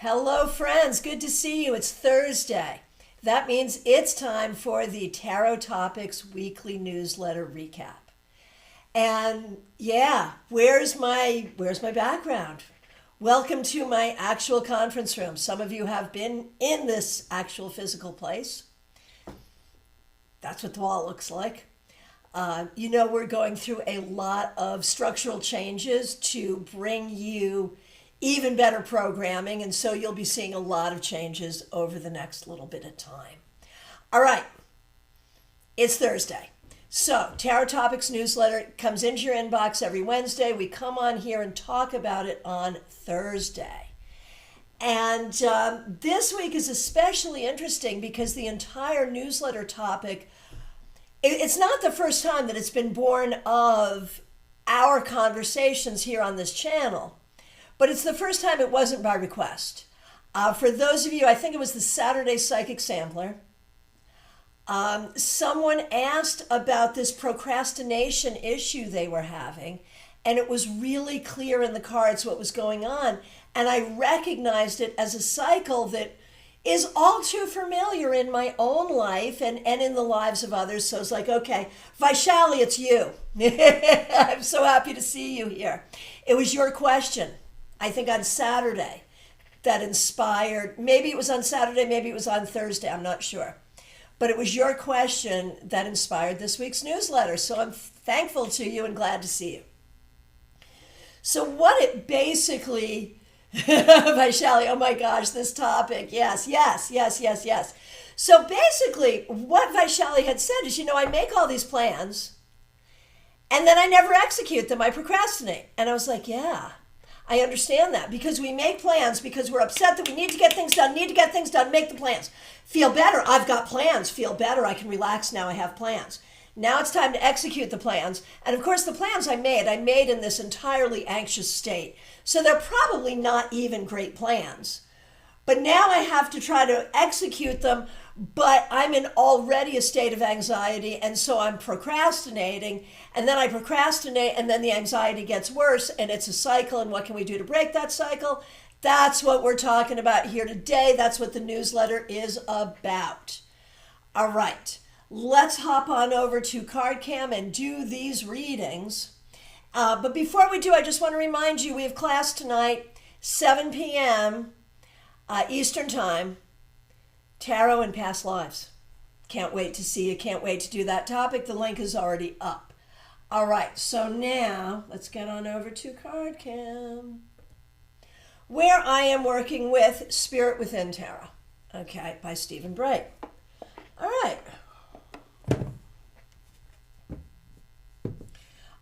Hello, friends. Good to see you. It's Thursday. That means it's time for the Tarot Topics Weekly Newsletter Recap. And yeah, where's my background? Welcome to my actual conference room. Some of you have been in this actual physical place. That's what the wall looks like. We're going through a lot of structural changes to bring you even better programming, and so you'll be seeing a lot of changes over the next little bit of time. All right, it's Thursday. So, Tarot Topics newsletter comes into your inbox every Wednesday. We come on here and talk about it on Thursday. And this week is especially interesting because the entire newsletter topic, it's not the first time that it's been born of our conversations here on this channel, but it's the first time it wasn't by request. For those of you, I think it was the Saturday Psychic Sampler, someone asked about this procrastination issue they were having, and it was really clear in the cards what was going on. And I recognized it as a cycle that is all too familiar in my own life and in the lives of others. So it's like, okay, Vaishali, it's you. I'm so happy to see you here. It was your question, I think on Saturday, that inspired, maybe it was on Saturday, maybe it was on Thursday, I'm not sure. But it was your question that inspired this week's newsletter. So I'm thankful to you and glad to see you. So what it basically, Vaishali, oh my gosh, this topic, yes. So basically what Vaishali had said is, I make all these plans and then I never execute them. I procrastinate. And I was like, yeah, I understand that, because we make plans because we're upset that we need to get things done, make the plans. Feel better, I've got plans. Feel better, I can relax now, I have plans. Now it's time to execute the plans. And of course, the plans I made in this entirely anxious state. So they're probably not even great plans. But now I have to try to execute them, but I'm in already a state of anxiety, and so I'm procrastinating, and then I procrastinate, and then the anxiety gets worse, and it's a cycle, and what can we do to break that cycle? That's what we're talking about here today. That's what the newsletter is about. All right, let's hop on over to CardCam and do these readings. But before we do, I just want to remind you, we have class tonight, 7 p.m. Eastern Time, Tarot and Past Lives. Can't wait to see you. Can't wait to do that topic. The link is already up. All right, so now let's get on over to CardCam, where I am working with Spirit Within Tarot, okay, by Stephen Bright. All right.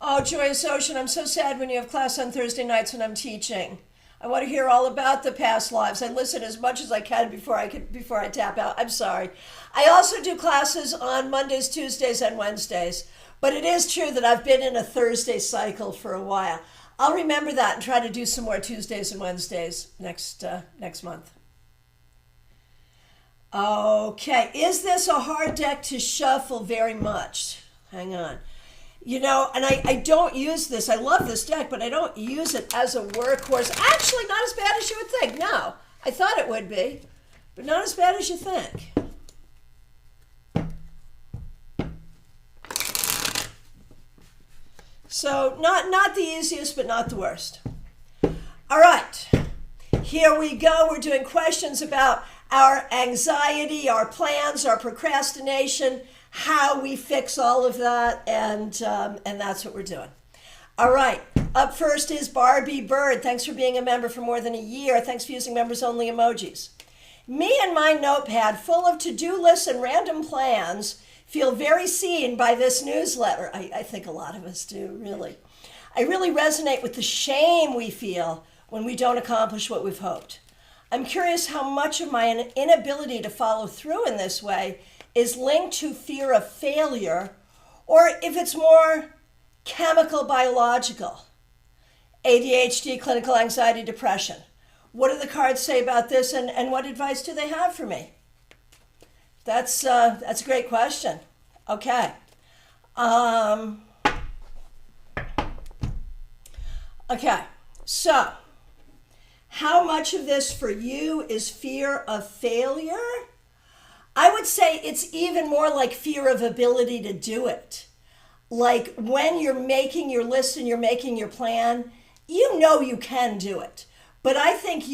Oh, Joyous Ocean, I'm so sad when you have class on Thursday nights when I'm teaching. I want to hear all about the past lives. I listen as much as I can before I tap out. I'm sorry. I also do classes on Mondays, Tuesdays, and Wednesdays. But it is true that I've been in a Thursday cycle for a while. I'll remember that and try to do some more Tuesdays and Wednesdays next month. Okay, is this a hard deck to shuffle? Very much. Hang on. And I don't use this. I love this deck, but I don't use it as a workhorse. Actually, not as bad as you would think. No, I thought it would be, but not as bad as you think. So not the easiest, but not the worst. All right, here we go. We're doing questions about our anxiety, our plans, our procrastination, how we fix all of that, and that's what we're doing. All right, up first is Barbie Bird. Thanks for being a member for more than a year. Thanks for using members-only emojis. Me and my notepad full of to-do lists and random plans feel very seen by this newsletter. I think a lot of us do, really. I really resonate with the shame we feel when we don't accomplish what we've hoped. I'm curious how much of my inability to follow through in this way is linked to fear of failure, or if it's more chemical, biological. ADHD, clinical anxiety, depression. What do the cards say about this, and what advice do they have for me? That's a great question. Okay. Okay, so How much of this for you is fear of failure? I would say it's even more like fear of ability to do it. Like when you're making your list and you're making your plan, you know you can do it. But I think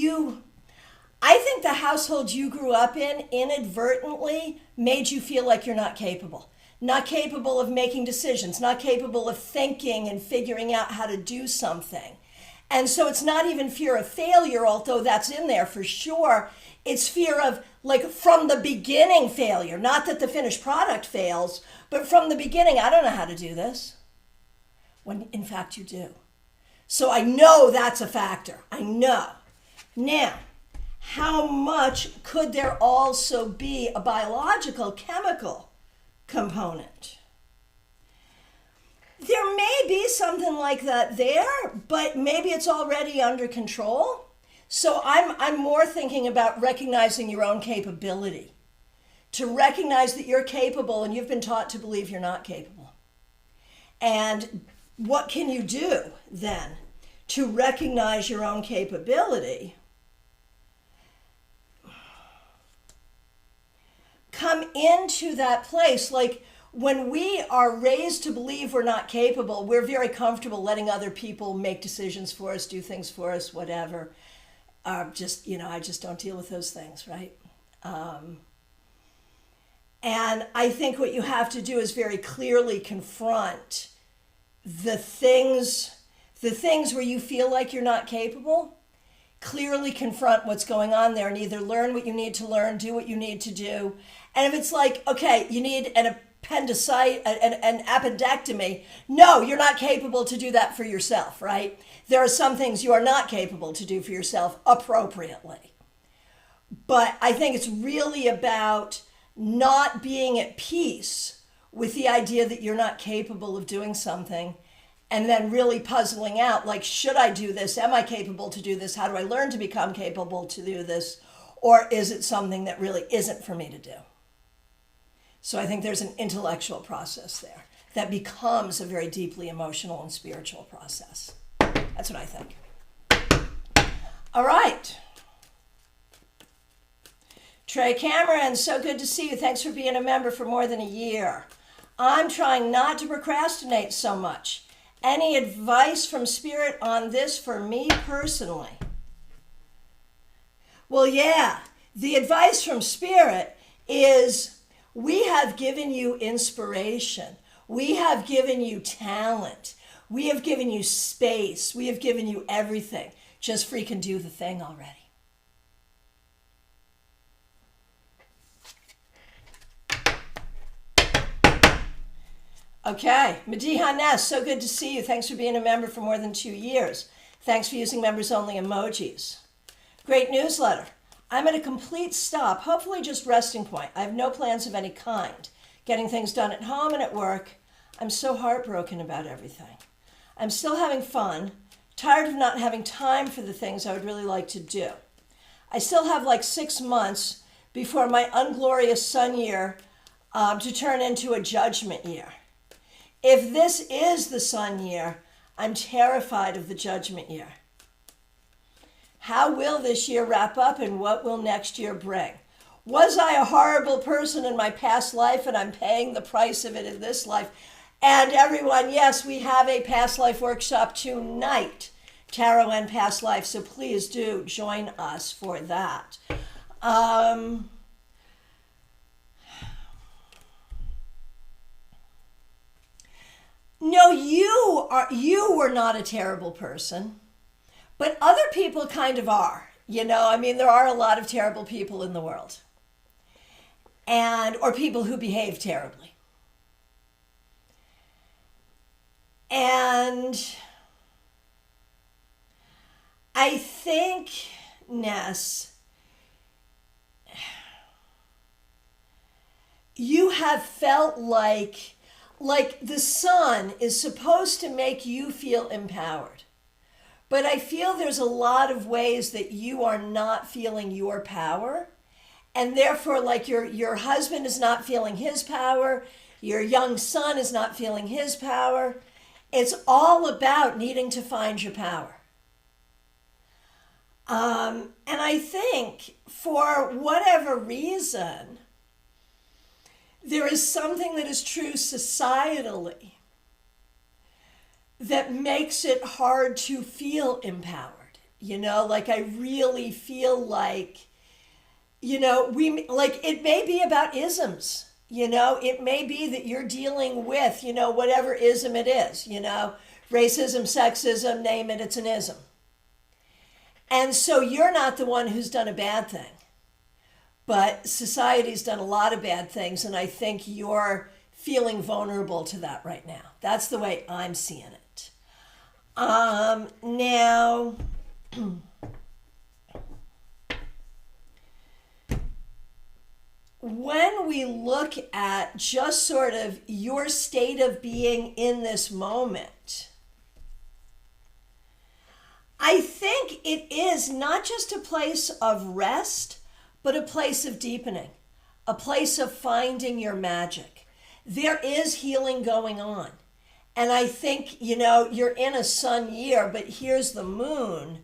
the household you grew up in inadvertently made you feel like you're not capable. Not capable of making decisions, not capable of thinking and figuring out how to do something. And so it's not even fear of failure, although that's in there for sure. It's fear of, like, from the beginning failure. Not that the finished product fails, but from the beginning, I don't know how to do this. When in fact you do. So I know that's a factor. I know. Now, how much could there also be a biological, chemical component? There may be something like that there, but maybe it's already under control. So I'm more thinking about recognizing your own capability. To recognize that you're capable and you've been taught to believe you're not capable. And what can you do then to recognize your own capability? Come into that place. Like when we are raised to believe we're not capable, we're very comfortable letting other people make decisions for us, do things for us, whatever. I just don't deal with those things, right? And I think what you have to do is very clearly confront the things where you feel like you're not capable. Clearly confront what's going on there and either learn what you need to learn, do what you need to do. And if it's like, okay, you need an appendectomy, no, you're not capable to do that for yourself, right? There are some things you are not capable to do for yourself appropriately. But I think it's really about not being at peace with the idea that you're not capable of doing something, and then really puzzling out, like, should I do this? Am I capable to do this? How do I learn to become capable to do this? Or is it something that really isn't for me to do? So I think there's an intellectual process there that becomes a very deeply emotional and spiritual process. That's what I think. All right. Trey Cameron, so good to see you. Thanks for being a member for more than a year. I'm trying not to procrastinate so much. Any advice from Spirit on this for me personally? Well, yeah, the advice from Spirit is we have given you inspiration. We have given you talent. We have given you space. We have given you everything. Just freaking do the thing already. Okay, Mediha Ness, so good to see you. Thanks for being a member for more than 2 years. Thanks for using members-only emojis. Great newsletter. I'm at a complete stop, hopefully just resting point. I have no plans of any kind. Getting things done at home and at work. I'm so heartbroken about everything. I'm still having fun, tired of not having time for the things I would really like to do. I still have like 6 months before my unglorious sun year to turn into a judgment year. If this is the sun year, I'm terrified of the judgment year. How will this year wrap up and what will next year bring? Was I a horrible person in my past life and I'm paying the price of it in this life? And everyone, yes, we have a past life workshop tonight, Tarot and Past Life, so please do join us for that. No, you were not a terrible person, but other people kind of are. You know, I mean, there are a lot of terrible people in the world, or people who behave terribly. And I think, Ness, you have felt like the sun is supposed to make you feel empowered. But I feel there's a lot of ways that you are not feeling your power. And therefore, like your husband is not feeling his power. Your young son is not feeling his power. It's all about needing to find your power. And I think for whatever reason, there is something that is true societally that makes it hard to feel empowered. Like I really feel like, it may be about isms. It may be that you're dealing with, whatever ism it is, racism, sexism, name it, it's an ism. And so you're not the one who's done a bad thing, but society's done a lot of bad things, and I think you're feeling vulnerable to that right now. That's the way I'm seeing it. Now, when we look at just sort of your state of being in this moment, I think it is not just a place of rest, but a place of deepening, a place of finding your magic. There is healing going on. And I think, you're in a sun year, but here's the moon.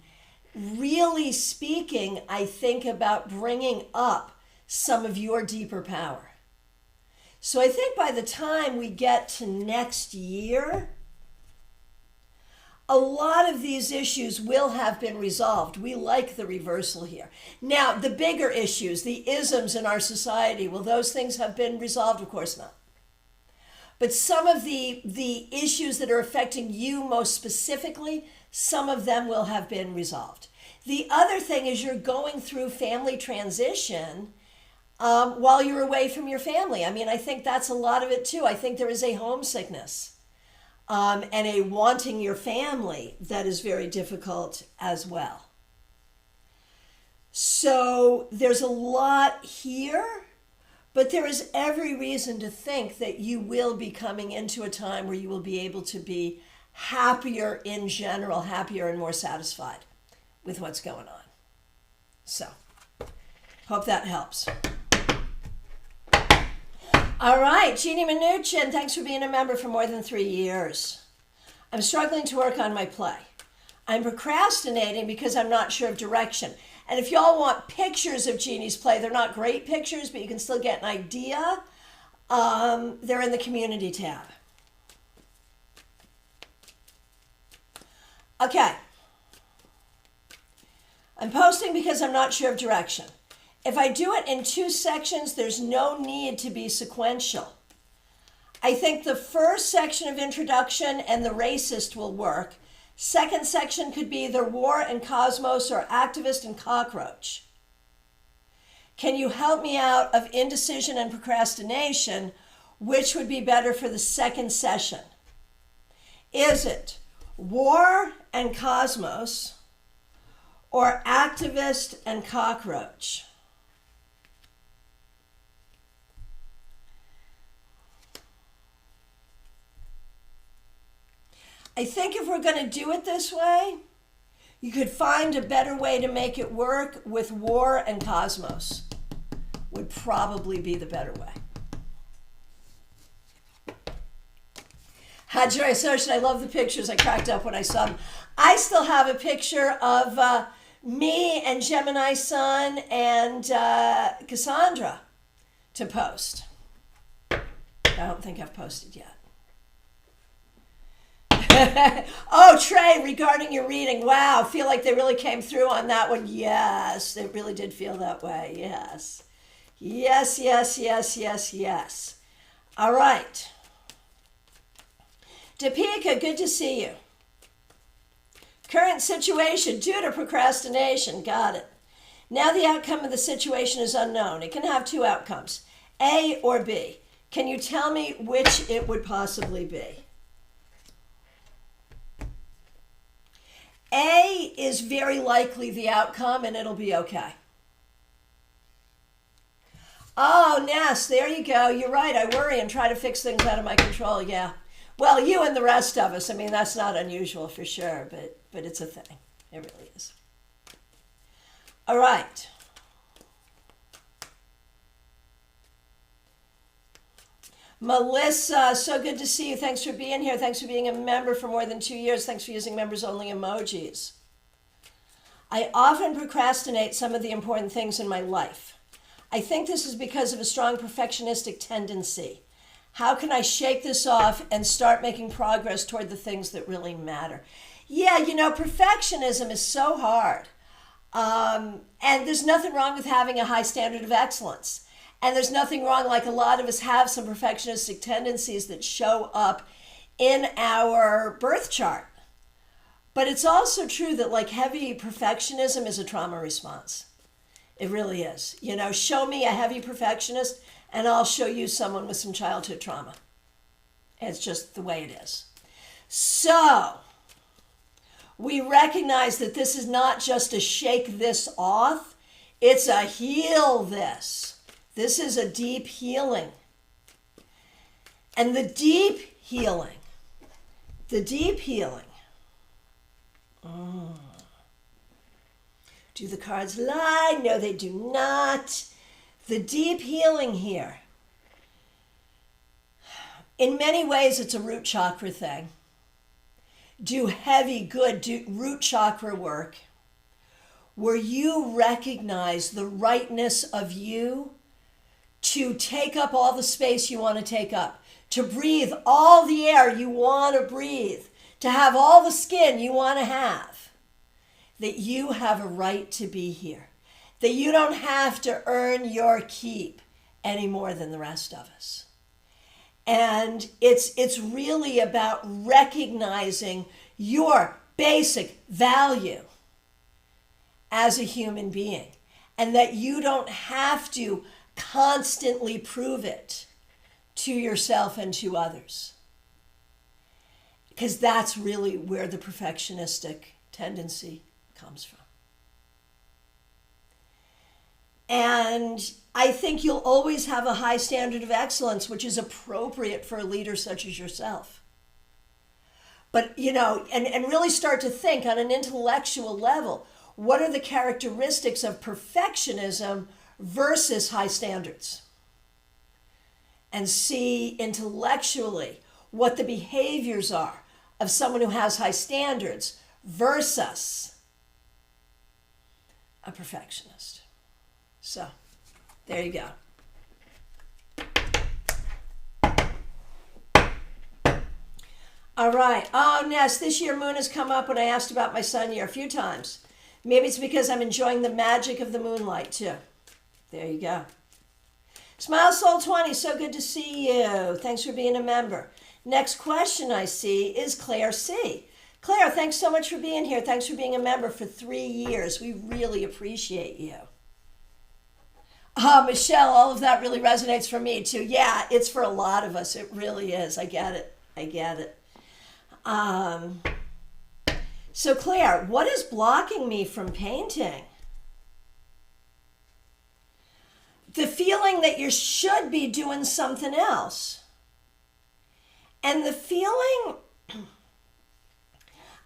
Really speaking, I think about bringing up some of your deeper power. So I think by the time we get to next year, a lot of these issues will have been resolved. We like the reversal here. Now, the bigger issues, the isms in our society, will those things have been resolved? Of course not. But some of the issues that are affecting you most specifically, some of them will have been resolved. The other thing is you're going through family transition while you're away from your family. I mean, I think that's a lot of it too. I think there is a homesickness and a wanting your family that is very difficult as well. So there's a lot here, but there is every reason to think that you will be coming into a time where you will be able to be happier in general, happier and more satisfied with what's going on. So, hope that helps. All right, Jeannie Mnuchin, thanks for being a member for more than 3 years. I'm struggling to work on my play. I'm procrastinating because I'm not sure of direction. And if y'all want pictures of Jeannie's play, they're not great pictures, but you can still get an idea. They're in the community tab. Okay. I'm posting because I'm not sure of direction. If I do it in 2 sections, there's no need to be sequential. I think the first section of introduction and the racist will work. Second section could be the war and cosmos or activist and cockroach. Can you help me out of indecision and procrastination? Which would be better for the second session? Is it war and cosmos or activist and cockroach? I think if we're going to do it this way, you could find a better way to make it work with war and cosmos. Would probably be the better way. Joy Associate, I love the pictures. I cracked up when I saw them. I still have a picture of me and Gemini Sun and Cassandra to post. I don't think I've posted yet. Oh, Trey, regarding your reading, wow, feel like they really came through on that one. Yes, it really did feel that way. Yes. Yes, yes, yes, yes, yes. All right. Topeka, good to see you. Current situation due to procrastination. Got it. Now the outcome of the situation is unknown. It can have 2 outcomes, A or B. Can you tell me which it would possibly be? A is very likely the outcome, and it'll be okay. Oh, Ness, there you go. You're right. I worry and try to fix things out of my control. Yeah. Well, you and the rest of us. I mean, that's not unusual for sure, but it's a thing. It really is. All right. Melissa, so good to see you. Thanks for being here. Thanks for being a member for more than 2 years. Thanks for using members-only emojis. I often procrastinate some of the important things in my life. I think this is because of a strong perfectionistic tendency. How can I shake this off and start making progress toward the things that really matter? Yeah, perfectionism is so hard. And there's nothing wrong with having a high standard of excellence. And there's nothing wrong, like a lot of us have some perfectionistic tendencies that show up in our birth chart. But it's also true that like heavy perfectionism is a trauma response. It really is. Show me a heavy perfectionist and I'll show you someone with some childhood trauma. It's just the way it is. So we recognize that this is not just a shake this off, it's a heal this. This is a deep healing. And the deep healing. Do the cards lie? No, they do not. The deep healing here. In many ways, it's a root chakra thing. Do heavy, good root chakra work where you recognize the rightness of you to take up all the space you want to take up, to breathe all the air you want to breathe, to have all the skin you want to have, that you have a right to be here, that you don't have to earn your keep any more than the rest of us. And it's really about recognizing your basic value as a human being, and that you don't have to constantly prove it to yourself and to others. Because that's really where the perfectionistic tendency comes from. And I think you'll always have a high standard of excellence, which is appropriate for a leader such as yourself. But, and really start to think on an intellectual level, what are the characteristics of perfectionism versus high standards? And see intellectually what the behaviors are of someone who has high standards versus a perfectionist. So, there you go. All right. Oh, Ness, this year moon has come up when I asked about my sun year a few times. Maybe it's because I'm enjoying the magic of the moonlight, too. There you go. Smile Soul 20, so good to see you. Thanks for being a member. Next question I see is Claire C. Claire, thanks so much for being here. Thanks for being a member for 3 years. We really appreciate you. Michelle, all of that really resonates for me too. Yeah, it's for a lot of us. It really is. I get it. So Claire, what is blocking me from painting? The feeling that you should be doing something else. And the feeling,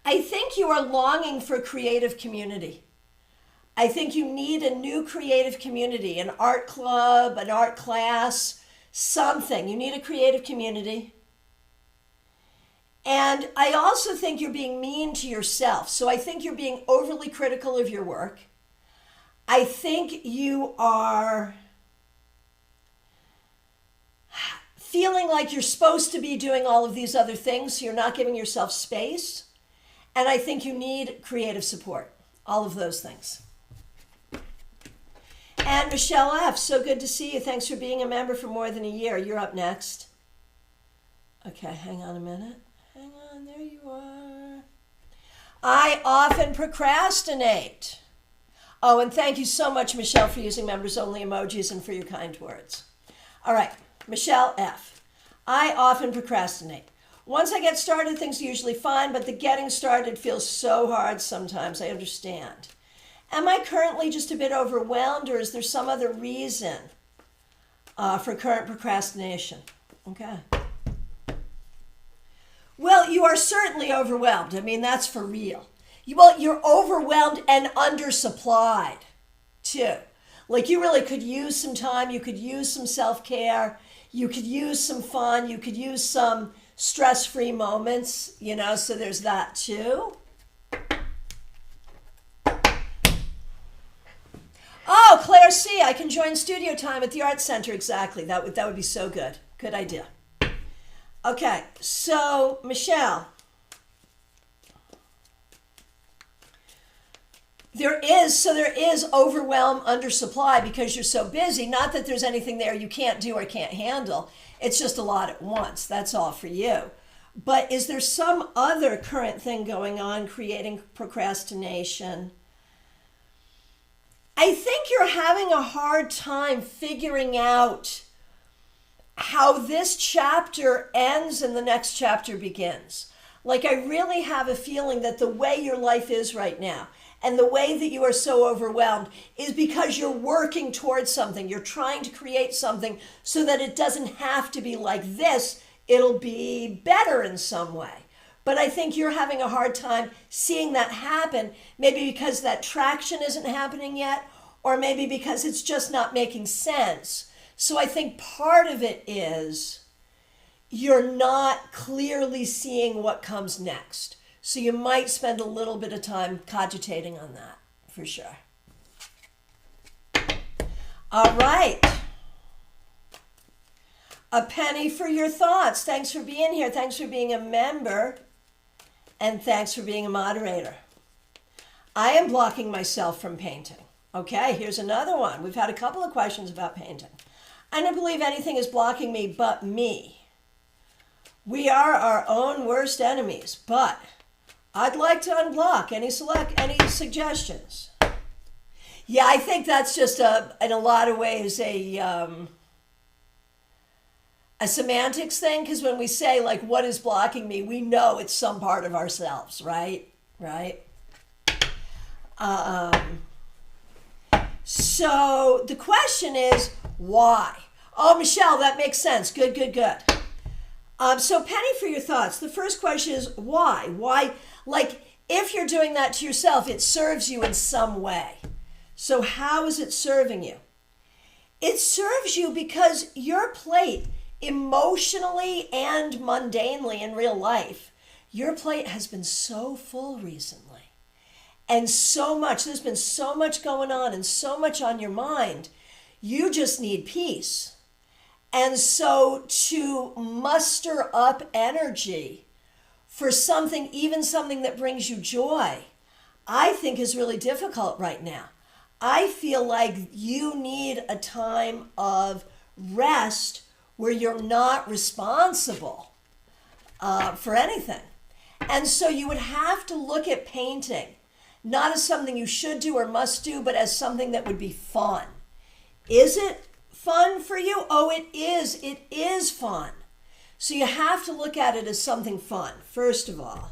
I think you are longing for creative community. I think you need a new creative community, an art club, an art class, something. You need a creative community. And I also think you're being mean to yourself. So I think you're being overly critical of your work. I think you are feeling like you're supposed to be doing all of these other things, so you're not giving yourself space. And I think you need creative support. All of those things. And Michelle F., so good to see you. Thanks for being a member for more than a year. You're up next. Okay, hang on a minute. Hang on, there you are. I often procrastinate. Oh, and thank you so much, Michelle, for using members-only emojis and for your kind words. All right, Michelle F. I often procrastinate. Once I get started, things are usually fine, but the getting started feels so hard sometimes. I understand. Am I currently just a bit overwhelmed, or is there some other reason for current procrastination? Okay. Well, you are certainly overwhelmed. I mean, that's for real. You're overwhelmed and undersupplied, too. Like, you really could use some time. You could use some self-care. You could use some fun. You could use some stress-free moments, so there's that, too. ARC, I can join studio time at the Art Center. Exactly. That would be so good. Good idea. Okay, so Michelle, there is overwhelm, undersupply because you're so busy. Not that there's anything there you can't do or can't handle. It's just a lot at once. That's all for you. But is there some other current thing going on creating procrastination? I think you're having a hard time figuring out how this chapter ends and the next chapter begins. Like, I really have a feeling that the way your life is right now and the way that you are so overwhelmed is because you're working towards something. You're trying to create something so that it doesn't have to be like this. It'll be better in some way. But I think you're having a hard time seeing that happen, maybe because that traction isn't happening yet, or maybe because it's just not making sense. So I think part of it is you're not clearly seeing what comes next. So you might spend a little bit of time cogitating on that, for sure. All right. A penny for your thoughts. Thanks for being here. Thanks for being a member. And thanks for being a moderator. I am blocking myself from painting. Okay, here's another one. We've had a couple of questions about painting. I don't believe anything is blocking me but me. We are our own worst enemies, but I'd like to unblock any suggestions. Yeah, I think that's just in a lot of ways a semantics thing, because when we say like what is blocking me, we know it's some part of ourselves, right? So the question is, why? Oh, Michelle, that makes sense. Good. So Penny, for your thoughts, the first question is why? Why, like, if you're doing that to yourself, it serves you in some way. So how is it serving you? It serves you because your plate, emotionally and mundanely in real life, your plate has been so full recently. And there's been so much going on and so much on your mind. You just need peace. And so to muster up energy for something, even something that brings you joy, I think is really difficult right now. I feel like you need a time of rest where you're not responsible for anything. And so you would have to look at painting not as something you should do or must do, but as something that would be fun. Is it fun for you? Oh, it is. It is fun. So you have to look at it as something fun, first of all.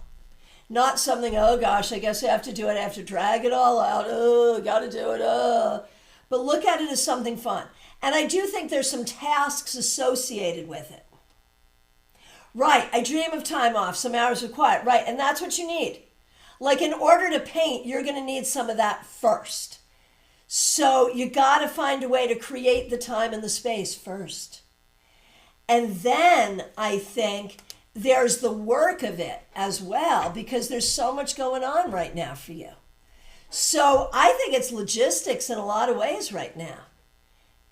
Not something, oh gosh, I guess I have to do it. I have to drag it all out. Oh, gotta do it. Oh. But look at it as something fun. And I do think there's some tasks associated with it. Right, I dream of time off, some hours of quiet. Right, and that's what you need. Like, in order to paint, you're going to need some of that first. So you got to find a way to create the time and the space first. And then I think there's the work of it as well, because there's so much going on right now for you. So I think it's logistics in a lot of ways right now.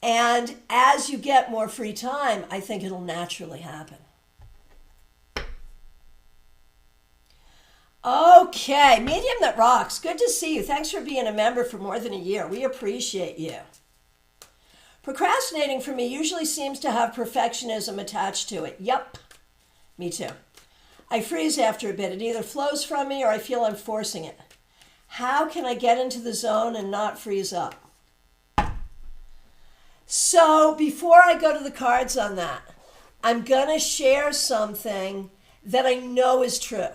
And as you get more free time, I think it'll naturally happen. Okay, Medium That Rocks. Good to see you. Thanks for being a member for more than a year. We appreciate you. Procrastinating for me usually seems to have perfectionism attached to it. Yep, me too. I freeze after a bit. It either flows from me or I feel I'm forcing it. How can I get into the zone and not freeze up? So before I go to the cards on that, I'm going to share something that I know is true.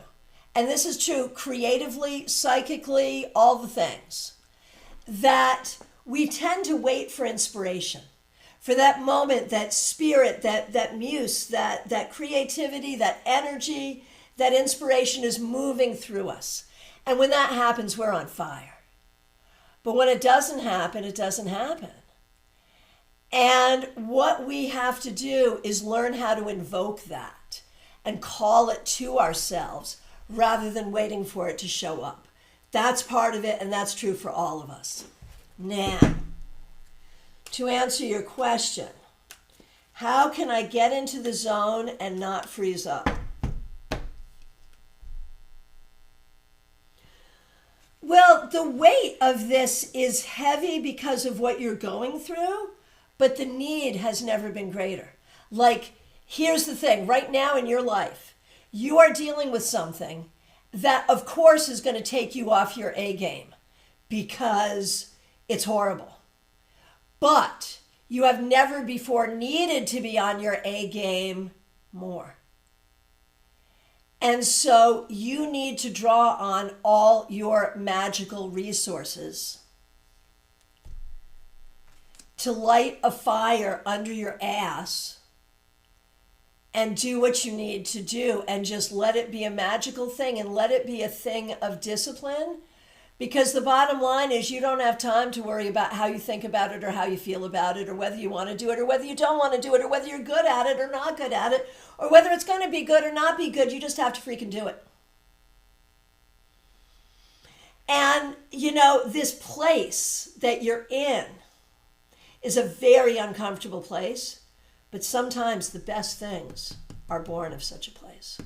And this is true creatively, psychically, all the things. That we tend to wait for inspiration, for that moment, that spirit, that muse, that creativity, that energy, that inspiration is moving through us. And when that happens, we're on fire. But when it doesn't happen, it doesn't happen. And what we have to do is learn how to invoke that and call it to ourselves rather than waiting for it to show up. That's part of it, and that's true for all of us. Now, to answer your question, how can I get into the zone and not freeze up? Well, the weight of this is heavy because of what you're going through, but the need has never been greater. Like, here's the thing, right now in your life, you are dealing with something that, of course, is going to take you off your A game because it's horrible. But you have never before needed to be on your A game more. And so you need to draw on all your magical resources to light a fire under your ass and do what you need to do, and just let it be a magical thing and let it be a thing of discipline. Because the bottom line is, you don't have time to worry about how you think about it or how you feel about it or whether you want to do it or whether you don't want to do it or whether you're good at it or not good at it or whether it's going to be good or not be good. You just have to freaking do it. And, you know, this place that you're in is a very uncomfortable place, but sometimes the best things are born of such a place.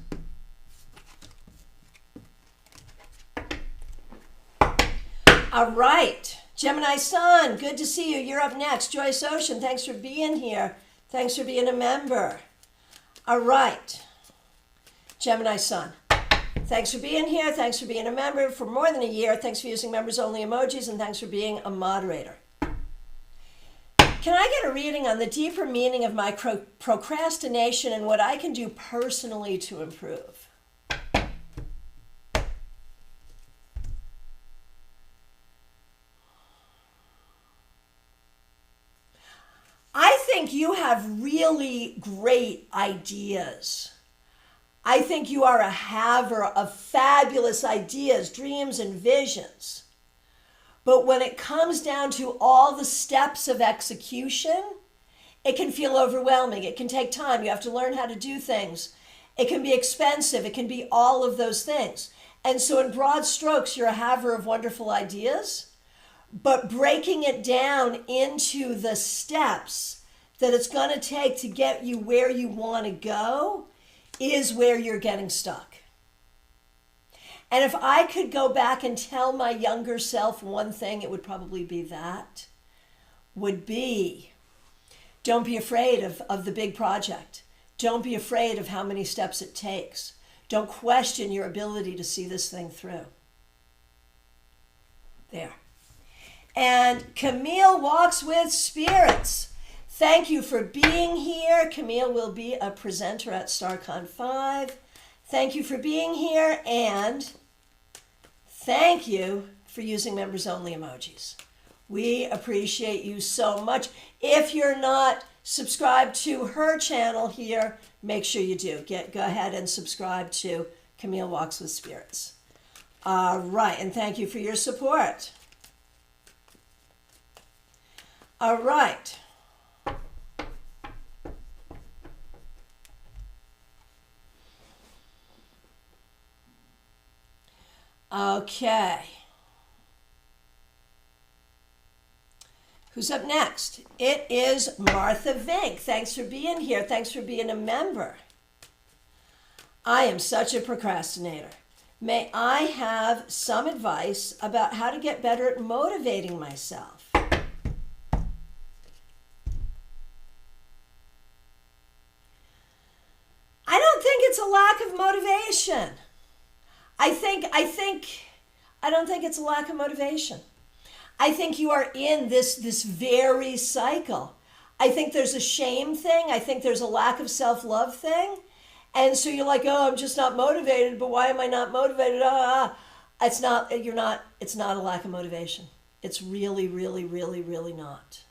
All right, Gemini Sun, good to see you. You're up next. Joyce Ocean, thanks for being here. Thanks for being a member. All right, Gemini Sun, thanks for being here. Thanks for being a member for more than a year. Thanks for using members only emojis, and thanks for being a moderator. Can I get a reading on the deeper meaning of my procrastination and what I can do personally to improve? I think you have really great ideas. I think you are a haver of fabulous ideas, dreams, and visions. But when it comes down to all the steps of execution, it can feel overwhelming. It can take time. You have to learn how to do things. It can be expensive. It can be all of those things. And so in broad strokes, you're a haver of wonderful ideas. But breaking it down into the steps that it's going to take to get you where you want to go is where you're getting stuck. And if I could go back and tell my younger self one thing, it would probably be that. Would be, don't be afraid of the big project. Don't be afraid of how many steps it takes. Don't question your ability to see this thing through. There. And Camille Walks with Spirits. Thank you for being here. Camille will be a presenter at StaarCon 5. Thank you for being here, and thank you for using members only emojis. We appreciate you so much. If you're not subscribed to her channel here, make sure you do. Go ahead and subscribe to Camille Walks with Spirits. All right, and thank you for your support. All right. Okay. Who's up next? It is Martha Vink. Thanks for being here. Thanks for being a member. I am such a procrastinator. May I have some advice about how to get better at motivating myself? I don't think it's a lack of motivation. I don't think it's a lack of motivation. I think you are in this very cycle. I think there's a shame thing. I think there's a lack of self-love thing. And so you're like, oh, I'm just not motivated, but why am I not motivated? It's not a lack of motivation. It's really, really, really, really not.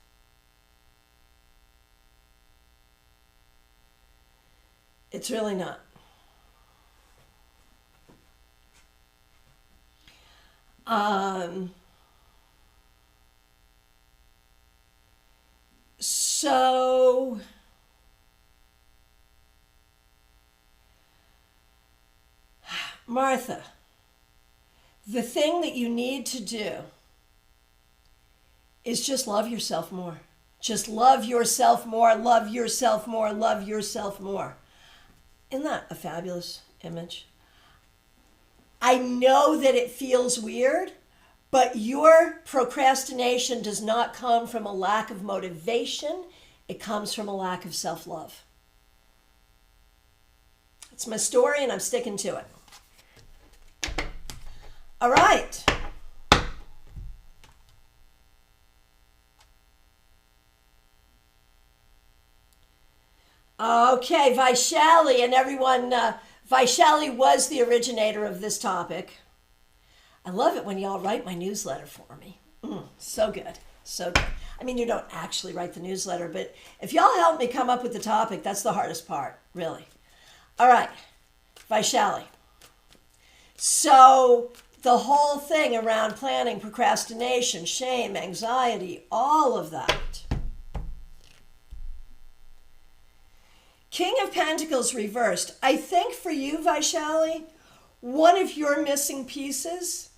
It's really not. So Martha, the thing that you need to do is just love yourself more. Just love yourself more, love yourself more, love yourself more. Isn't that a fabulous image? I know that it feels weird, but your procrastination does not come from a lack of motivation. It comes from a lack of self-love. It's my story and I'm sticking to it. All right. Okay, Vaishali and everyone, Vaishali was the originator of this topic. I love it when y'all write my newsletter for me. So good, so good. I mean, you don't actually write the newsletter, but if y'all help me come up with the topic, that's the hardest part, really. All right, Vaishali. So the whole thing around planning, procrastination, shame, anxiety, all of that. King of Pentacles reversed. I think for you, Vaishali, one of your missing pieces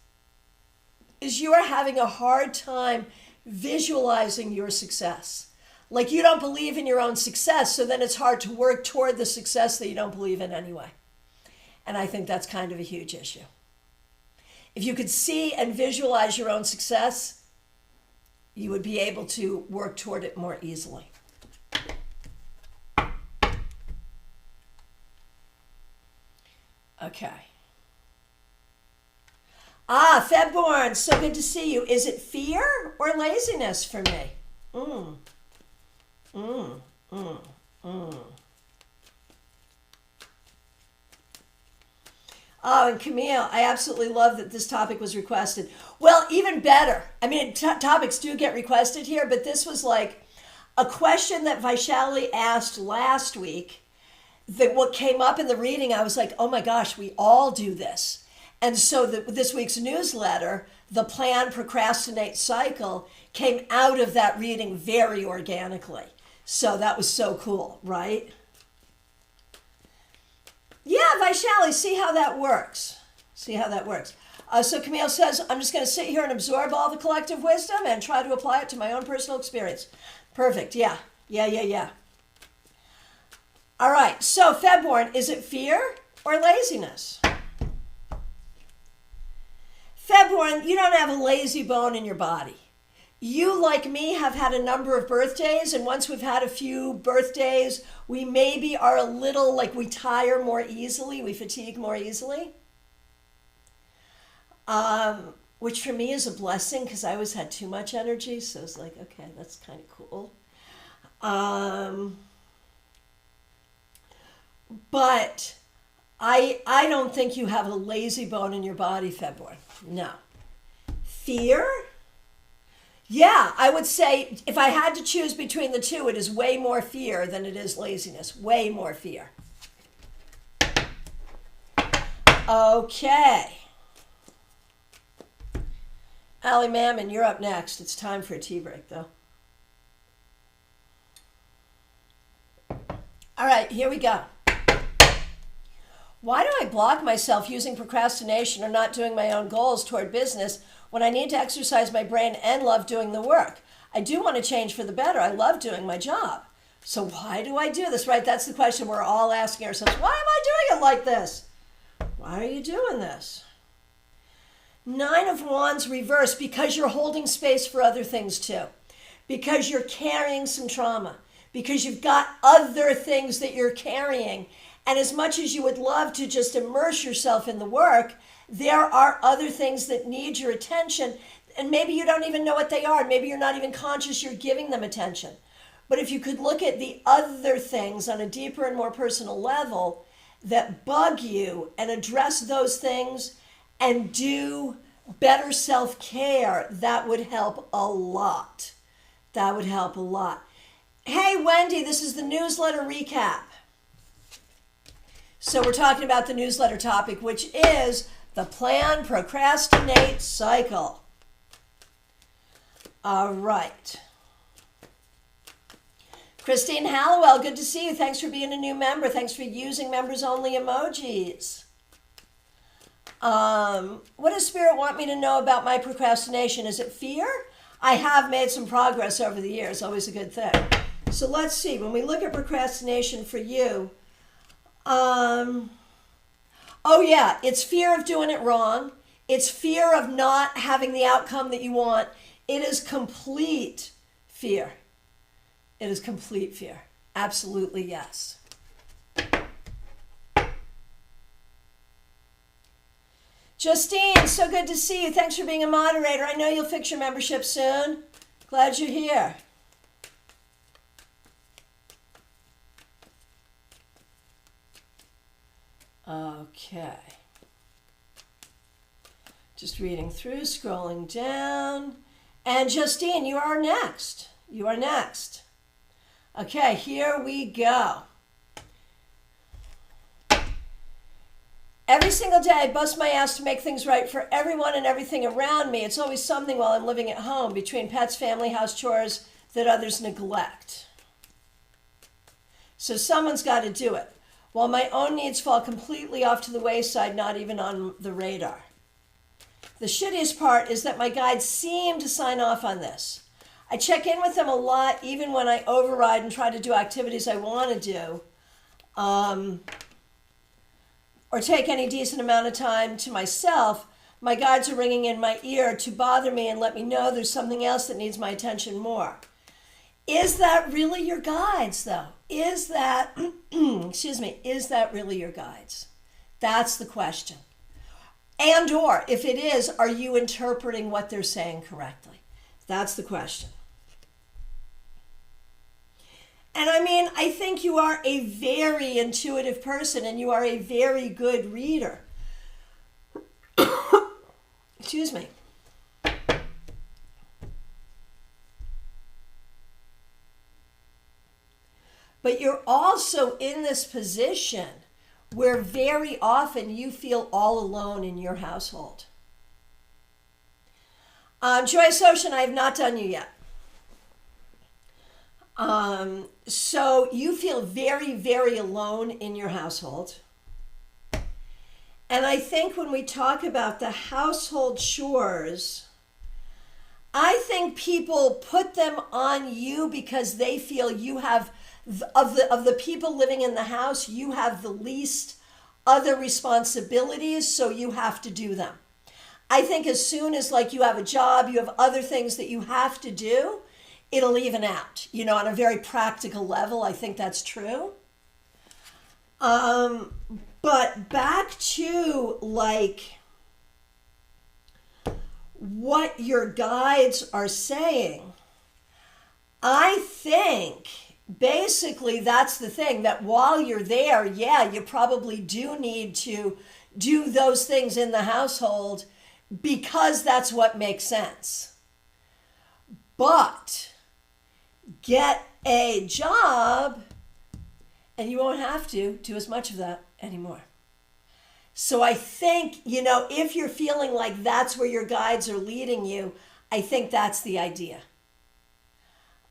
is you are having a hard time visualizing your success. Like you don't believe in your own success, so then it's hard to work toward the success that you don't believe in anyway. And I think that's kind of a huge issue. If you could see and visualize your own success, you would be able to work toward it more easily. Okay. Febborn, so good to see you. Is it fear or laziness for me? Oh, and Camille, I absolutely love that this topic was requested. Well, even better. I mean, topics do get requested here, but this was like a question that Vaishali asked last week. That what came up in the reading, I was like, oh my gosh, we all do this. And so this week's newsletter, the Plan-Procrastinate cycle, came out of that reading very organically. So that was so cool, right? Yeah, Vaishali, see how that works. See how that works. So Camille says, I'm just going to sit here and absorb all the collective wisdom and try to apply it to my own personal experience. Perfect, yeah. All right, so Febborn, is it fear or laziness? Febborn, you don't have a lazy bone in your body. You, like me, have had a number of birthdays, and once we've had a few birthdays, we maybe are a little, like we tire more easily, we fatigue more easily. Which for me is a blessing because I always had too much energy, so it's like, okay, that's kind of cool. But I don't think you have a lazy bone in your body, February. No. Fear? Yeah, I would say if I had to choose between the two, it is way more fear than it is laziness. Way more fear. Okay. Allie Mammon, you're up next. It's time for a tea break, though. All right, here we go. Why do I block myself using procrastination or not doing my own goals toward business when I need to exercise my brain and love doing the work? I do want to change for the better. I love doing my job. So why do I do this, right? That's the question we're all asking ourselves. Why am I doing it like this? Why are you doing this? 9 of Wands reverse, because you're holding space for other things too. Because you're carrying some trauma. Because you've got other things that you're carrying. And as much as you would love to just immerse yourself in the work, there are other things that need your attention. And maybe you don't even know what they are. Maybe you're not even conscious you're giving them attention. But if you could look at the other things on a deeper and more personal level that bug you and address those things and do better self-care, that would help a lot. That would help a lot. Hey, Wendy, this is the newsletter recap. So we're talking about the newsletter topic, which is the Plan-Procrastinate cycle. All right. Christine Hallowell, good to see you. Thanks for being a new member. Thanks for using members-only emojis. What does Spirit want me to know about my procrastination? Is it fear? I have made some progress over the years, always a good thing. So let's see, when we look at procrastination for you, oh yeah, it's fear of doing it wrong. It's fear of not having the outcome that you want. It is complete fear. It is complete fear. Absolutely, yes. Justine, so good to see you. Thanks for being a moderator. I know you'll fix your membership soon. Glad you're here. Okay. Just reading through, scrolling down. And Justine, you are next. You are next. Okay, here we go. Every single day, I bust my ass to make things right for everyone and everything around me. It's always something while I'm living at home, between pets, family, house chores that others neglect. So someone's got to do it, while my own needs fall completely off to the wayside, not even on the radar. The shittiest part is that my guides seem to sign off on this. I check in with them a lot, even when I override and try to do activities I want to do. Or take any decent amount of time to myself, my guides are ringing in my ear to bother me and let me know there's something else that needs my attention more. Is that really your guides, though? Is that, is that really your guides? That's the question. And or, if it is, are you interpreting what they're saying correctly? That's the question. And I mean, I think you are a very intuitive person and you are a very good reader. Excuse me. But you're also in this position where very often you feel all alone in your household. Joyce Ocean, I have not done you yet. So you feel very, very alone in your household. And I think when we talk about the household chores, I think people put them on you because they feel you have, of the people living in the house, you have the least other responsibilities, so you have to do them. I think as soon as like you have a job, you have other things that you have to do, it'll even out, on a very practical level. I think that's true. But back to like what your guides are saying, I think basically that's the thing, that while you're there, yeah, you probably do need to do those things in the household because that's what makes sense. But get a job and you won't have to do as much of that anymore. So I think, if you're feeling like that's where your guides are leading you, I think that's the idea.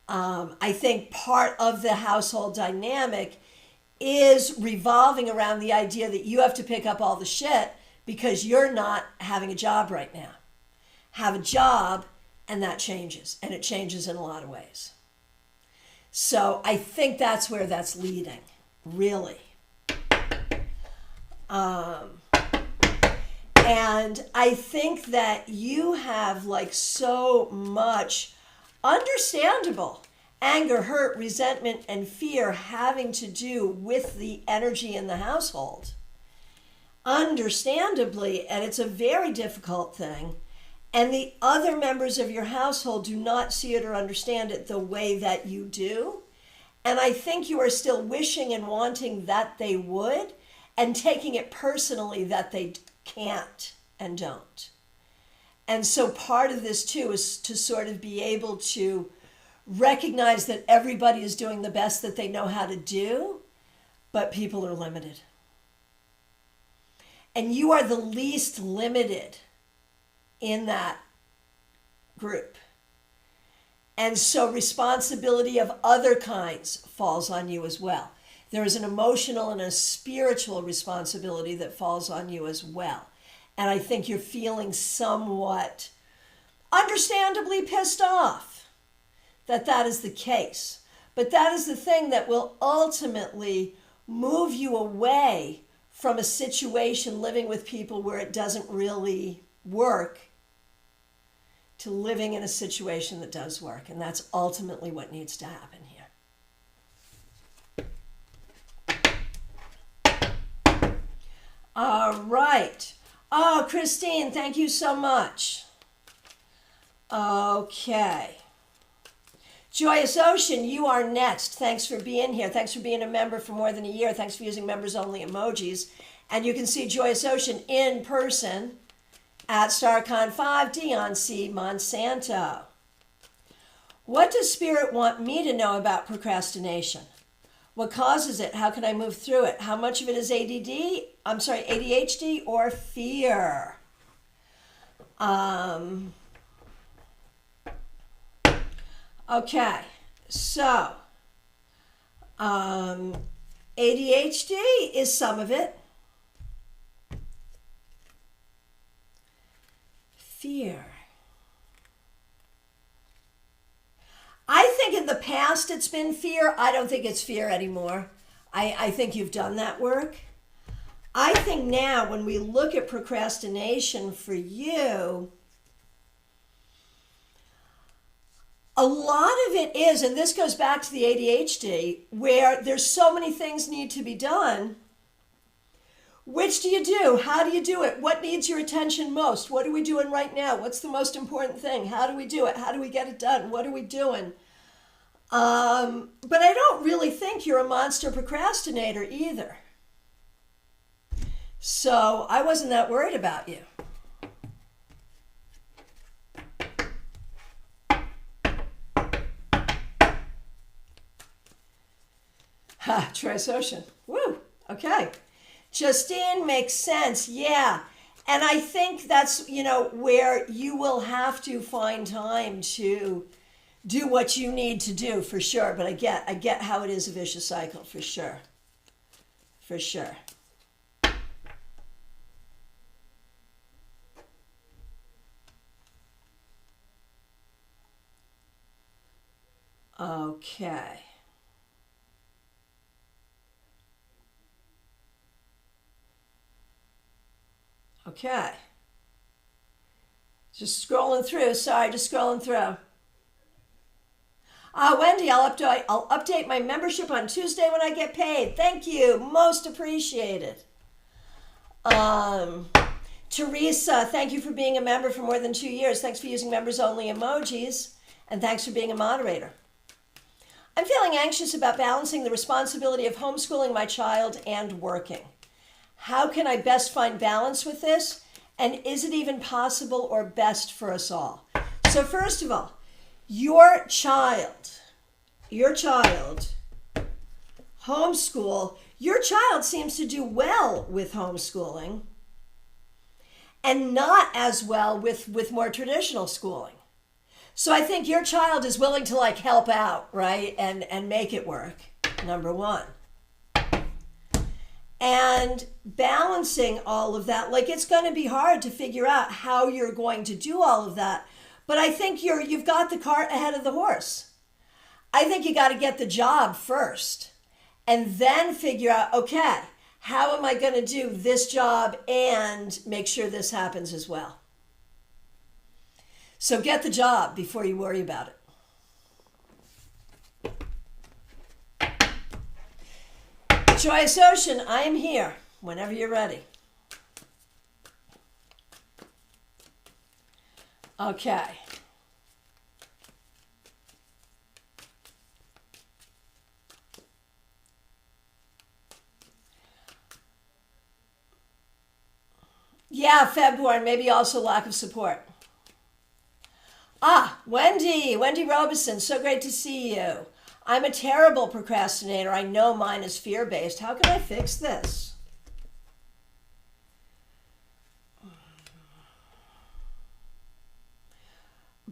I think part of the household dynamic is revolving around the idea that you have to pick up all the shit because you're not having a job right now. Have a job and that changes, and it changes in a lot of ways. So I think that's where that's leading, really. And I think that you have like so much understandable anger, hurt, resentment, and fear having to do with the energy in the household. Understandably, and it's a very difficult thing. And the other members of your household do not see it or understand it the way that you do. And I think you are still wishing and wanting that they would, and taking it personally that they can't and don't. And so part of this too is to sort of be able to recognize that everybody is doing the best that they know how to do, but people are limited. And you are the least limited in that group. And so responsibility of other kinds falls on you as well. There is an emotional and a spiritual responsibility that falls on you as well. And I think you're feeling somewhat understandably pissed off that that is the case. But that is the thing that will ultimately move you away from a situation living with people where it doesn't really work to living in a situation that does work. And that's ultimately what needs to happen here. All right. Oh, Christine, thank you so much. Okay. Joyous Ocean, you are next. Thanks for being here. Thanks for being a member for more than a year. Thanks for using members only emojis. And you can see Joyous Ocean in person at StaarCon 5D on C. Monsanto. What does Spirit want me to know about procrastination? What causes it? How can I move through it? How much of it is ADHD or fear? Okay, so ADHD is some of it. Fear. I think in the past it's been fear. I don't think it's fear anymore. I think you've done that work. I think now when we look at procrastination for you, a lot of it is, and this goes back to the ADHD, where there's so many things need to be done. Which do you do? How do you do it? What needs your attention most? What are we doing right now? What's the most important thing? How do we do it? How do we get it done? What are we doing? But I don't really think you're a monster procrastinator either. So I wasn't that worried about you. Ha, Joyous Ocean. Woo, okay. Justine, makes sense, yeah. And I think that's, where you will have to find time to do what you need to do, for sure. But I get how it is a vicious cycle, for sure. For sure. Okay. Okay. Just scrolling through. Sorry, just scrolling through. Wendy, I'll update my membership on Tuesday when I get paid. Thank you. Most appreciated. Teresa, thank you for being a member for more than 2 years. Thanks for using members only emojis. And thanks for being a moderator. I'm feeling anxious about balancing the responsibility of homeschooling my child and working. How can I best find balance with this? And is it even possible or best for us all? So first of all, your child, homeschool, your child seems to do well with homeschooling and not as well with more traditional schooling. So I think your child is willing to help out, right? And make it work, number one. And balancing all of that, it's going to be hard to figure out how you're going to do all of that. But I think you've got the cart ahead of the horse. I think you got to get the job first and then figure out, okay, how am I going to do this job and make sure this happens as well? So get the job before you worry about it. Joyous Ocean, I am here whenever you're ready. Okay. Yeah, February, maybe also lack of support. Wendy Robeson, so great to see you. I'm a terrible procrastinator. I know mine is fear-based. How can I fix this?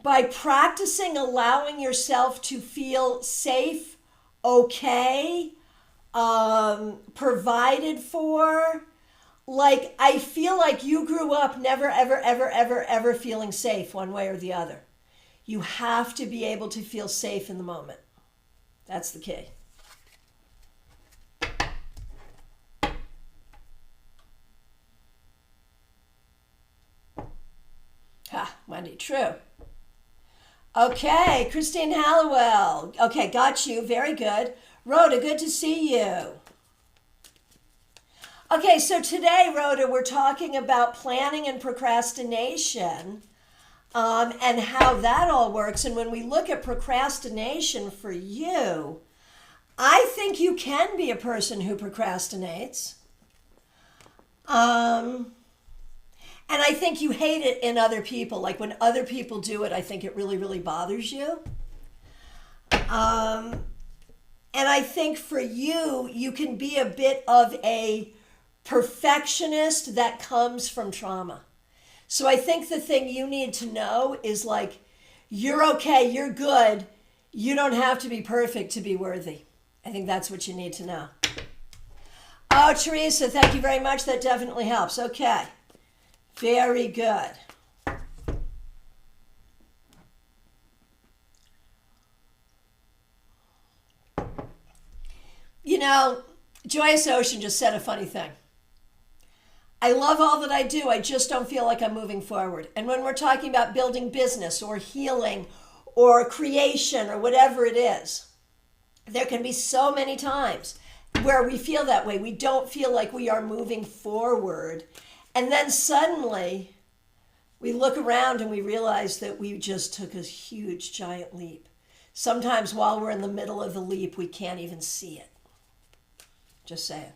By practicing allowing yourself to feel safe, okay, provided for, Like, I feel like you grew up never, ever, ever, ever, ever feeling safe one way or the other. You have to be able to feel safe in the moment. That's the key. Ha, Wendy, true. Okay, Christine Hallowell. Okay, got you. Very good. Rhoda, good to see you. Okay, so today, Rhoda, we're talking about planning and procrastination and how that all works. And when we look at procrastination for you, I think you can be a person who procrastinates. And I think you hate it in other people. Like when other people do it, I think it really, really bothers you. And I think for you, you can be a bit of a perfectionist that comes from trauma. So I think the thing you need to know is like, you're okay, you're good. You don't have to be perfect to be worthy. I think that's what you need to know. Oh, Teresa, thank you very much. That definitely helps. Okay. Very good. You know, Joyous Ocean just said a funny thing. I love all that I do. I just don't feel like I'm moving forward. And when we're talking about building business or healing or creation or whatever it is, there can be so many times where we feel that way. We don't feel like we are moving forward. And then suddenly we look around and we realize that we just took a huge, giant leap. Sometimes while we're in the middle of the leap, we can't even see it. Just saying.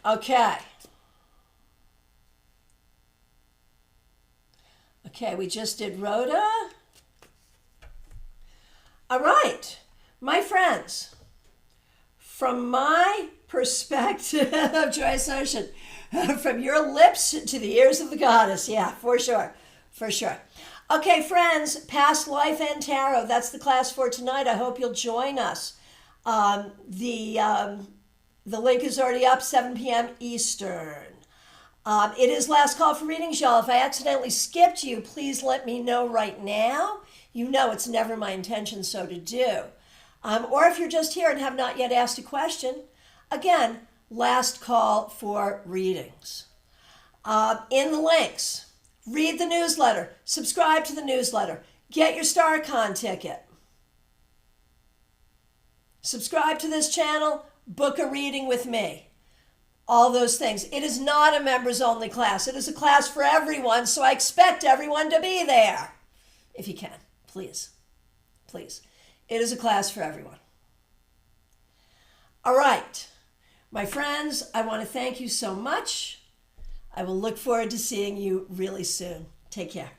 Okay. Okay, we just did Rhoda. All right, my friends, from my perspective, Joyous Ocean, from your lips to the ears of the goddess. Yeah, for sure, for sure. Okay, friends, Past Life and Tarot, that's the class for tonight. I hope you'll join us. The link is already up, 7 p.m. Eastern. It is last call for readings, y'all. If I accidentally skipped you, please let me know right now. You know it's never my intention so to do. Or if you're just here and have not yet asked a question, again, last call for readings. In the links, read the newsletter, subscribe to the newsletter, get your StaarCon ticket, subscribe to this channel, book a reading with me. All those things. It is not a members only class. It is a class for everyone, so I expect everyone to be there. If you can, please. Please. It is a class for everyone. All right. My friends, I want to thank you so much. I will look forward to seeing you really soon. Take care.